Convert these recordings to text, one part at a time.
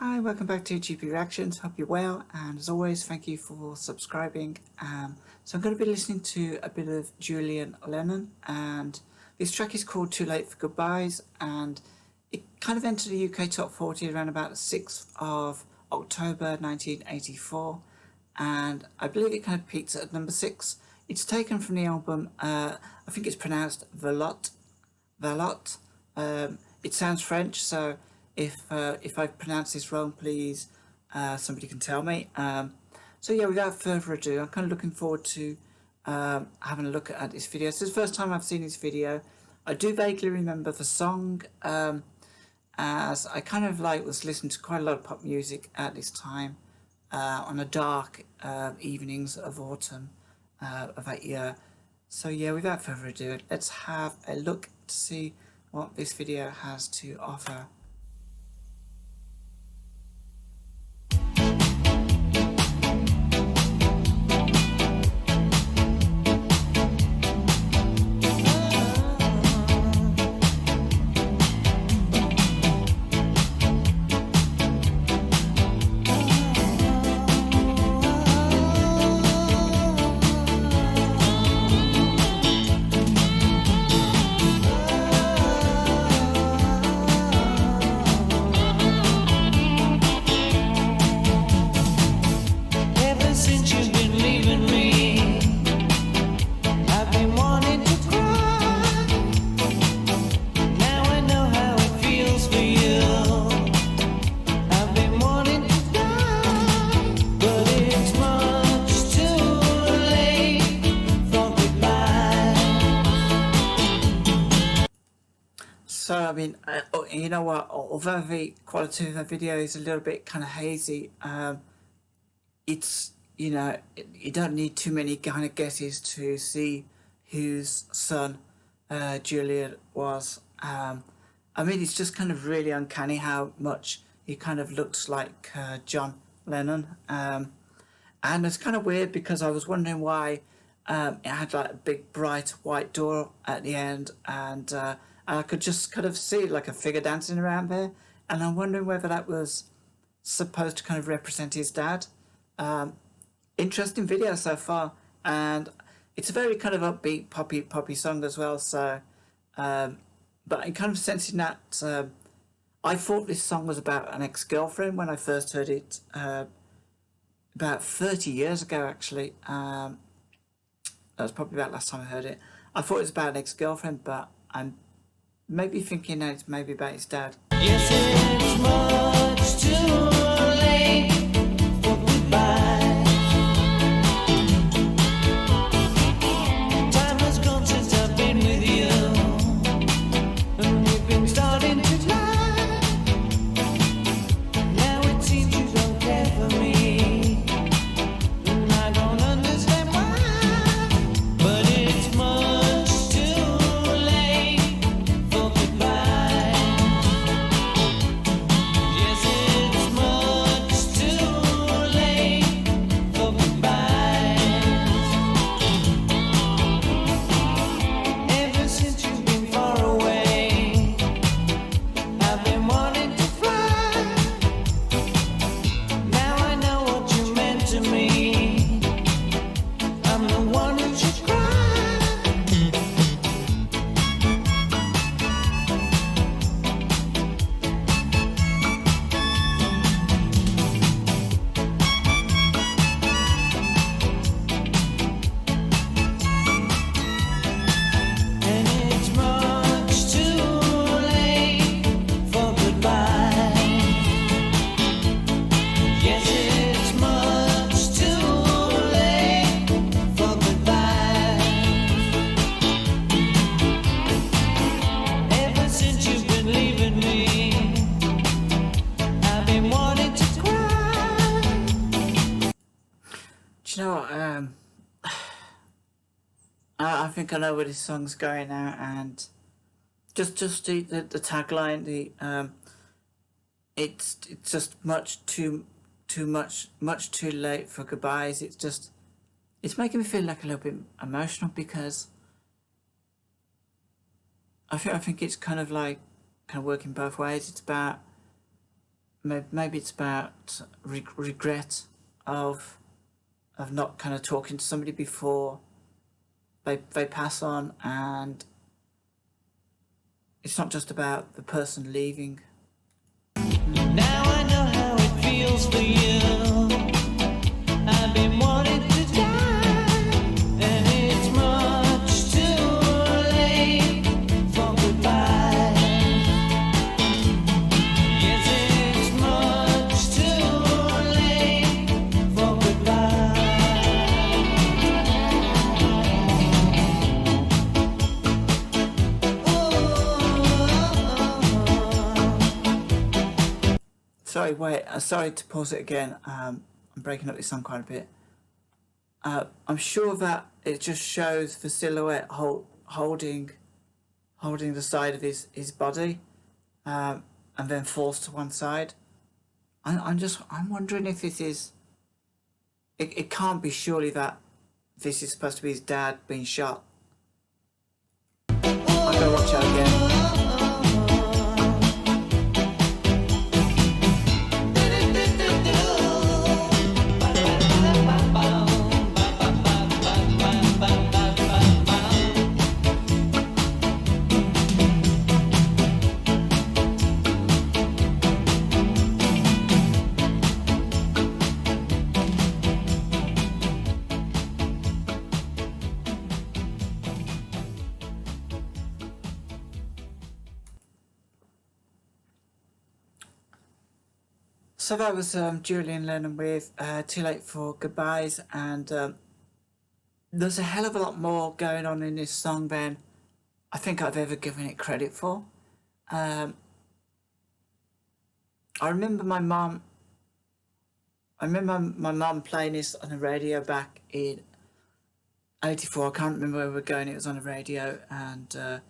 Hi, welcome back to GP Reactions. Hope you're well, and as always, thank you for subscribing. So I'm going to be listening to a bit of Julian Lennon, and this track is called Too Late for Goodbyes, and it kind of entered the UK Top 40 around about the 6th of October 1984, and I believe it kind of peaked at number 6. It's taken from the album, I think it's pronounced Velotte. It sounds French, so if I pronounce this wrong, please somebody can tell me. So yeah, without further ado, I'm kind of looking forward to having a look at this video. This is the first time I've seen this video. I do vaguely remember the song, as I kind of was listening to quite a lot of pop music at this time, on the dark evenings of autumn of that year. So yeah, without further ado, let's have a look to see what this video has to offer. So I mean, you know what? Although the quality of the video is a little bit kind of hazy, it's you don't need too many kind of guesses to see whose son Julian was. I mean, it's just kind of really uncanny how much he kind of looks like John Lennon, and it's kind of weird because I was wondering why it had like a big bright white door at the end, and I could just kind of see like a figure dancing around there, and I'm wondering whether that was supposed to kind of represent his dad. Interesting video so far, and it's a very kind of upbeat poppy song as well. So, but I'm kind of sensing that I thought this song was about an ex-girlfriend when I first heard it about 30 years ago. Actually, that was probably about last time I heard it. I thought it was about an ex-girlfriend, but I'm maybe thinking that it's maybe about his dad. Yes, it's much too late for goodbye. Time has gone since I've been with you, and we've been starting to lie. Now it seems you don't care for me, and I don't understand why. But it's much too late for goodbye. Yes, it's much too late for goodbye. Ever since you've been far away, I've been wanting to fly. Now I know what you meant to me. I'm the one who should cry. And it's much too late for goodbye. Yes, it's much too late for goodbye. Ever since you've been leaving me, I've been wanting to cry. Do you know what? I think I know where this song's going now, and just the tagline, it's just much too late for goodbyes. It's making me feel like a little bit emotional because I think it's kind of working both ways. It's about maybe it's about regret of not kind of talking to somebody before they pass on, and it's not just about the person leaving. Now I know how it feels for you. I've been wanting to die, and it's much too late for goodbye. Yes, it's much too late for goodbye. Sorry, wait. Sorry to pause it again. I'm breaking up this song quite a bit. I'm sure that it just shows the silhouette holding the side of his body, and then falls to one side. I'm wondering if this is. It can't be surely that this is supposed to be his dad being shot. I'll go watch it again. So that was Julian Lennon with Too Late for Goodbyes, and there's a hell of a lot more going on in this song than I think I've ever given it credit for. I remember my mum playing this on the radio back in '84. I can't remember where we were going. It was on the radio, and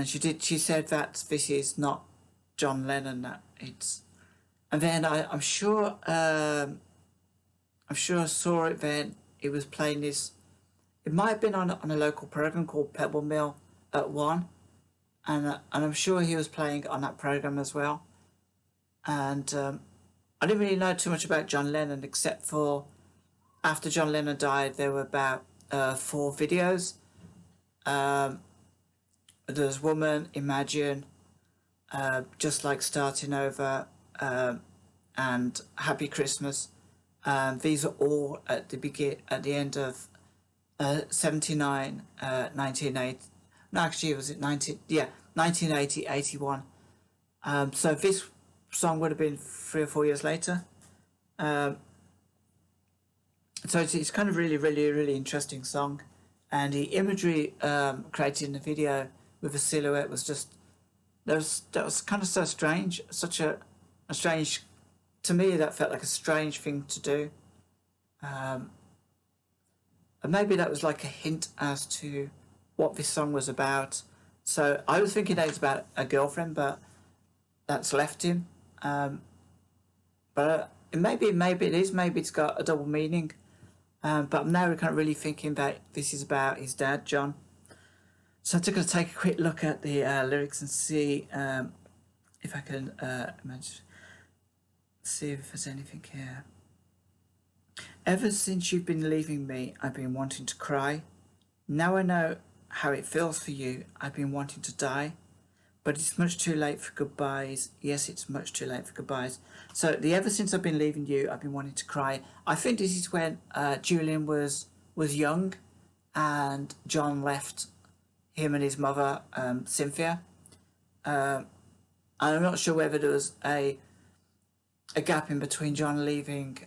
she said that this is not John Lennon. That it's. And then I'm sure I saw it then. It was playing this. It might have been on a local program called Pebble Mill at 1, and I'm sure he was playing on that program as well. And I didn't really know too much about John Lennon, except for after John Lennon died, there were about 4 videos. There's Woman, Imagine, Just Like Starting Over, and Happy Christmas. These are all at the end of 79, 1980. No, actually, was it 1980, 81. So this song would have been 3 or 4 years later. So it's kind of really interesting song, and the imagery created in the video with the silhouette was just that was kind of so strange, such a strange, to me that felt like a strange thing to do, and maybe that was like a hint as to what this song was about. So I was thinking that it's about a girlfriend, but that's left him. But maybe it is. Maybe it's got a double meaning. But I'm now kind of really thinking that this is about his dad, John. So I'm just going to take a quick look at the lyrics and see if I can see if there's anything here. Ever since you've been leaving me, I've been wanting to cry. Now I know how it feels for you. I've been wanting to die. But it's much too late for goodbyes. Yes, it's much too late for goodbyes. So the ever since I've been leaving you, I've been wanting to cry. I think this is when Julian was young, and John left him and his mother, Cynthia. I'm not sure whether there was a gap in between John leaving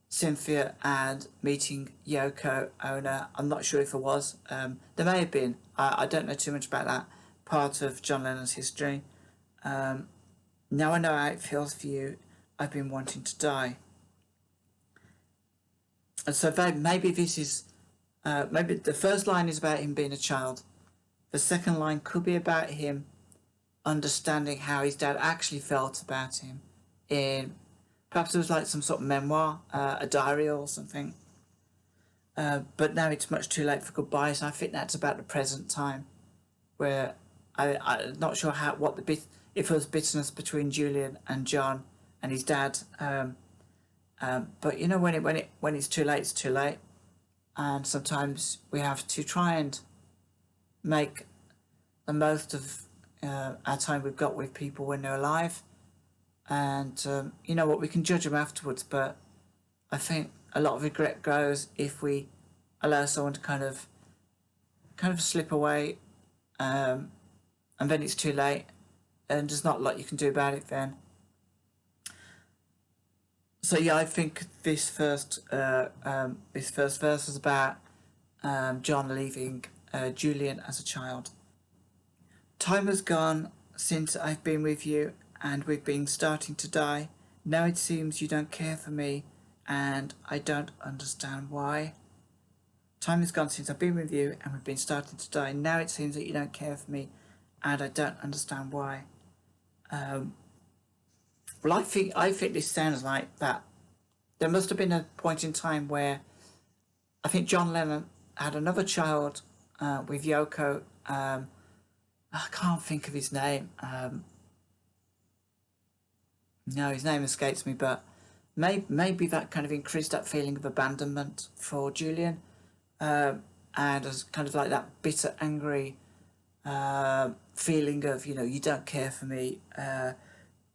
Cynthia and meeting Yoko Ono. I'm not sure if there was. There may have been. I don't know too much about that part of John Lennon's history. Now I know how it feels for you. I've been wanting to die. And so maybe this is maybe the first line is about him being a child. The second line could be about him understanding how his dad actually felt about him. In perhaps it was like some sort of memoir, a diary or something. But now it's much too late for goodbyes. I think that's about the present time, where I'm not sure what the bit if there was bitterness between Julian and John and his dad. But you know, when it's too late, it's too late, and sometimes we have to try and make the most of our time we've got with people when they're alive. And you know what, we can judge them afterwards, but I think a lot of regret grows if we allow someone to kind of slip away, and then it's too late, and there's not a lot you can do about it then. So yeah, I think this first verse is about John leaving Julian as a child. Time has gone since I've been with you, and we've been starting to die. Now it seems you don't care for me, and I don't understand why. Time has gone since I've been with you, and we've been starting to die. Now it seems that you don't care for me, and I don't understand why. Well, I think this sounds like that. There must have been a point in time where I think John Lennon had another child with Yoko. I can't think of his name. No, his name escapes me, but maybe that kind of increased that feeling of abandonment for Julian, and as kind of like that bitter, angry feeling of, you know, you don't care for me.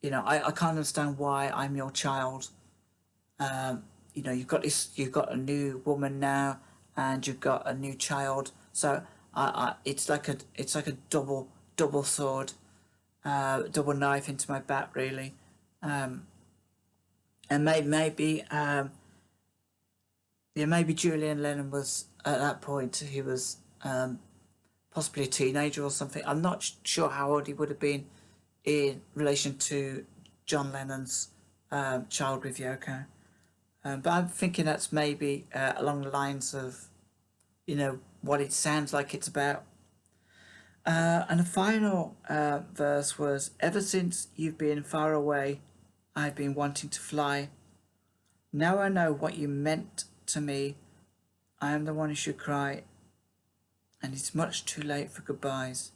You know, I can't understand why I'm your child. You know, you've got a new woman now, and you've got a new child. So it's like a double sword, double knife into my back, really. And maybe Julian Lennon was at that point, he was possibly a teenager or something. I'm not sure how old he would have been in relation to John Lennon's child with Yoko. But I'm thinking that's maybe along the lines of, you know, what it sounds like it's about. And the final verse was, ever since you've been far away, I've been wanting to fly. Now I know what you meant to me. I am the one who should cry, and it's much too late for goodbyes.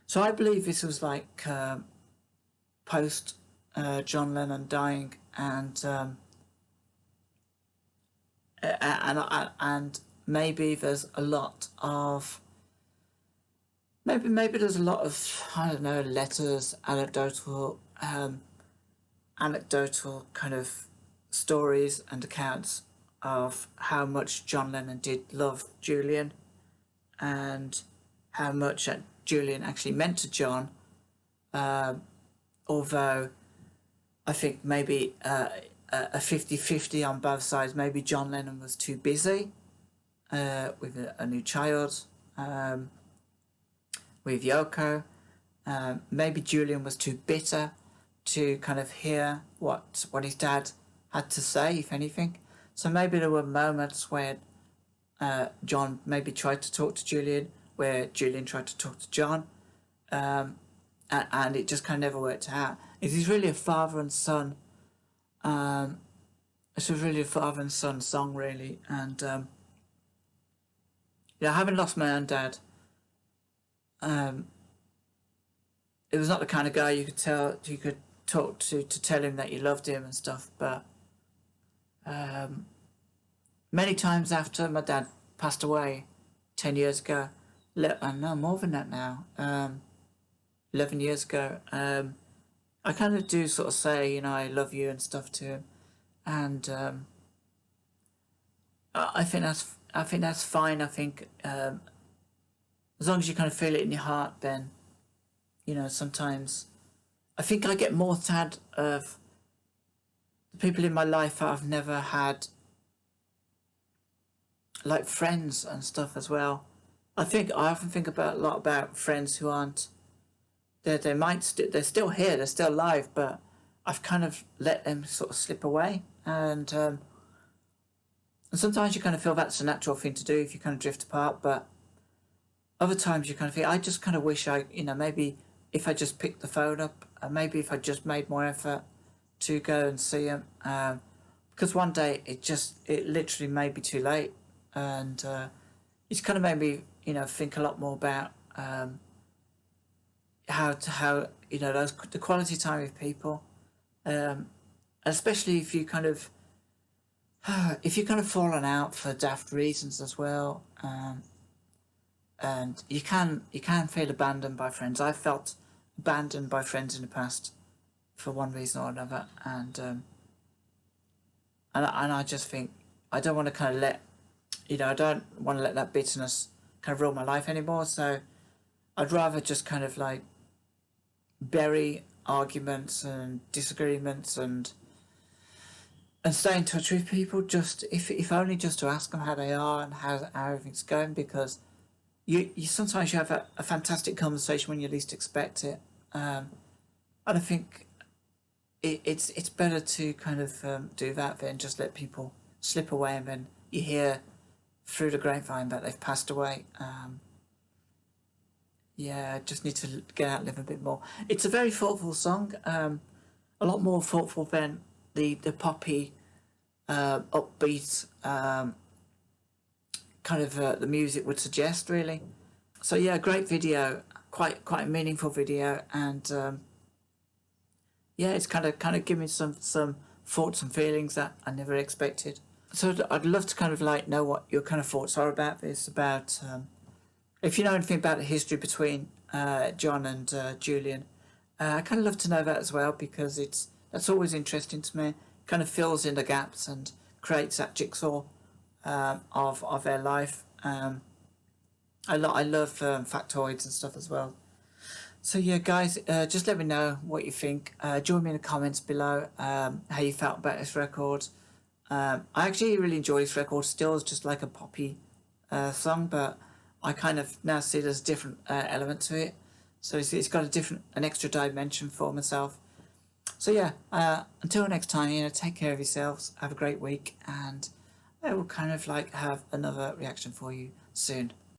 So I believe this was like post John Lennon dying, and maybe there's a lot of maybe there's a lot of, I don't know, letters, anecdotal kind of stories and accounts of how much John Lennon did love Julian, and how much Julian actually meant to John. Although I think maybe a 50-50 on both sides. Maybe John Lennon was too busy with a new child, with Yoko. Maybe Julian was too bitter to kind of hear what his dad had to say, if anything. So maybe there were moments where John maybe tried to talk to Julian, where Julian tried to talk to John, and it just kind of never worked out. It is really a father and son. It's really a father and son song, really. And yeah, having lost my own dad, it was not the kind of guy you could talk to tell him that you loved him and stuff. But many times after my dad passed away 10 years ago, no, more than that now, 11 years ago, I kind of do sort of say, you know, I love you and stuff to him. And I think that's fine. I think as long as you kind of feel it in your heart, then, you know, sometimes I think I get more sad of the people in my life that I've never had, like friends and stuff as well. I often think a lot about friends who aren't. They're still here, they're still alive, but I've kind of let them sort of slip away, and sometimes you kind of feel that's a natural thing to do if you kind of drift apart, but other times you kind of feel, I just kind of wish maybe if I just picked the phone up, maybe if I just made more effort to go and see them, because one day it literally may be too late, and it's kind of made me, you know, think a lot more about how you know those the quality time with people, especially if you kind of if you kind of fallen out for daft reasons as well, and you can feel abandoned by friends. I've felt abandoned by friends in the past for one reason or another, and I just think I don't want to kind of let I don't want to let that bitterness kind of rule my life anymore. So I'd rather just kind of like bury arguments and disagreements and stay in touch with people, just if only just to ask them how they are and how everything's going, because you sometimes you have a fantastic conversation when you least expect it, and I think it's better to kind of do that than just let people slip away and then you hear through the grapevine that they've passed away. Yeah, I just need to get out and live a bit more. It's a very thoughtful song, a lot more thoughtful than the poppy, upbeat kind of the music would suggest, really. So yeah, great video, quite a meaningful video, and yeah, it's kind of given me some thoughts and feelings that I never expected. So I'd love to kind of like know what your kind of thoughts are about this, about if you know anything about the history between John and Julian. I kind of love to know that as well, because that's always interesting to me. Kind of fills in the gaps and creates that jigsaw of their life. I love factoids and stuff as well. So yeah, guys, just let me know what you think. Join me in the comments below how you felt about this record. I actually really enjoy this record. Still, it's just like a poppy song, but I kind of now see there's a different element to it. So it's got an extra dimension for myself. So yeah, until next time, take care of yourselves. Have a great week, and I will kind of like have another reaction for you soon.